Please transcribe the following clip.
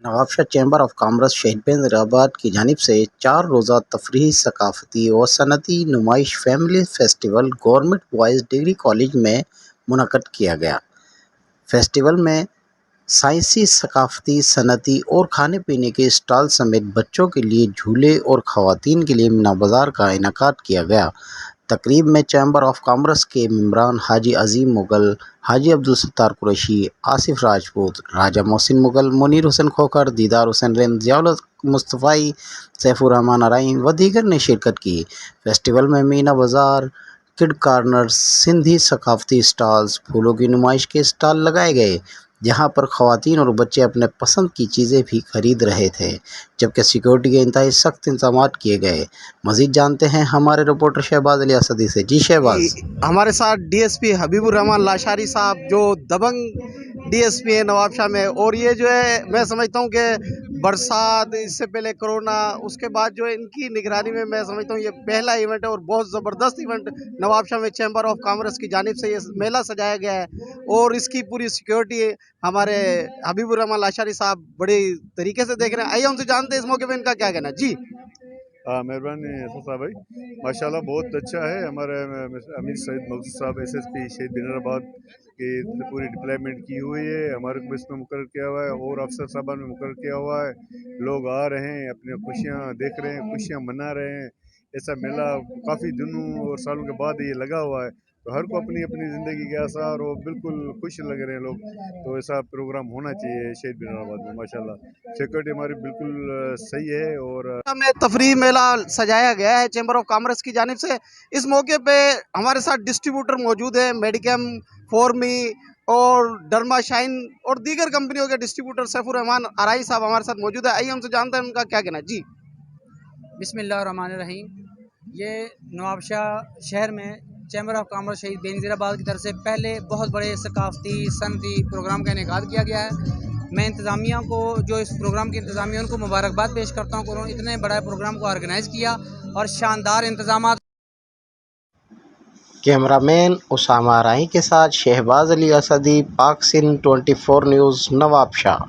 Nawabshah chamber of commerce شہید بینظیر آباد کی جانب سے 4 روزہ تفریحی، ثقافتی و صنعتی نمائش family festival government boys degree college میں منعقد کیا گیا۔ فیسٹیول میں سائنسی، ثقافتی، صنعتی اور کھانے پینے کے اسٹال سمیت بچوں کے لیے جھولے اور خواتین کے لیے مینا بازار کا انعقاد کیا گیا۔ تقریب میں چیمبر آف کامرس کے ممبران حاجی عظیم مغل، حاجی عبدالستار قریشی، آصف راجپوت، راجہ محسن مغل، منیر حسین کھوکھر، دیدار حسین رند، ضیاء الحق مصطفی، سیف الرحمان ارائیں و دیگر نے شرکت کی۔ فیسٹیول میں مینا بازار، کڈ کارنر، سندھی ثقافتی اسٹالز، پھولوں کی نمائش کے اسٹال لگائے گئے، جہاں پر خواتین اور بچے اپنے پسند کی چیزیں بھی خرید رہے تھے، جبکہ سیکورٹی کے انتہائی سخت انتظامات کیے گئے۔ مزید جانتے ہیں ہمارے رپورٹر شہباز علی اسدی سے۔ جی شہباز۔ ہمارے ساتھ ڈی ایس پی حبیب الرحمان لاشاری صاحب جو دبنگ ڈی ایس پی ہیں نوابشاہ میں، اور یہ جو ہے میں سمجھتا ہوں کہ برسات، اس سے پہلے کرونا، اس کے بعد جو ہے ان کی نگرانی میں سمجھتا ہوں یہ پہلا ایونٹ ہے اور بہت زبردست ایونٹ نوابشاہ میں چیمبر آف کامرس کی جانب سے یہ میلہ سجایا گیا ہے، اور اس کی پوری سیکیورٹی ہمارے حبیب الرحمان لاشاری صاحب بڑے طریقے سے دیکھ رہے ہیں۔ آئیے ان سے جانتے ہیں اس موقع پہ ان کا کیا کہنا ہے۔ جی مہربانی صاحب بھائی، ماشاءاللہ بہت اچھا ہے۔ ہمارے امیر سعید مقصود صاحب ایس ایس پی شہید بینظیر آباد کی پوری ڈپلائمنٹ کی ہوئی ہے، ہمارے کو اس میں مقرر کیا ہوا ہے اور افسر صاحبان میں مقرر کیا ہوا ہے۔ لوگ آ رہے ہیں، اپنی خوشیاں دیکھ رہے ہیں، خوشیاں منا رہے ہیں۔ ایسا میلہ کافی دنوں اور سالوں کے بعد یہ لگا ہوا ہے، تو ہر کو اپنی اپنی زندگی کے آثار اور بالکل خوش لگ رہے ہیں لوگ، تو ایسا پروگرام ہونا چاہیے شہید بینظیر آباد میں۔ ماشاءاللہ سیکورٹی ہماری بالکل صحیح ہے، اور میں تفریح میلہ سجایا گیا ہے چیمبر آف کامرس کی جانب سے۔ اس موقع پہ ہمارے ساتھ ڈسٹریبیوٹر موجود ہیں، میڈیکیم، فورمی اور ڈرما شائن اور دیگر کمپنیوں کے ڈسٹریبیوٹر سیف الرحمان ارائیں صاحب ہمارے ساتھ موجود ہے۔ آئیے ہم سے جانتے ہیں ان کا کیا کہنا ہے۔ جی بسم اللہ الرحمن الرحیم۔ یہ نوابشاہ شہر میں چیمبر آف کامرس شہید بینظیر آباد کی طرف سے پہلے بہت بڑے ثقافتی صنعتی پروگرام کا انعقاد کیا گیا ہے۔ میں انتظامیہ کو، جو اس پروگرام کی انتظامیہ، ان کو مبارکباد پیش کرتا ہوں کہ انہوں نے اتنے بڑے پروگرام کو آرگنائز کیا اور شاندار انتظامات۔ کیمرہ مین اسامہ ارائیں کے ساتھ شہباز علی اسدی، پاک سندھ 24 نیوز، نوابشاہ۔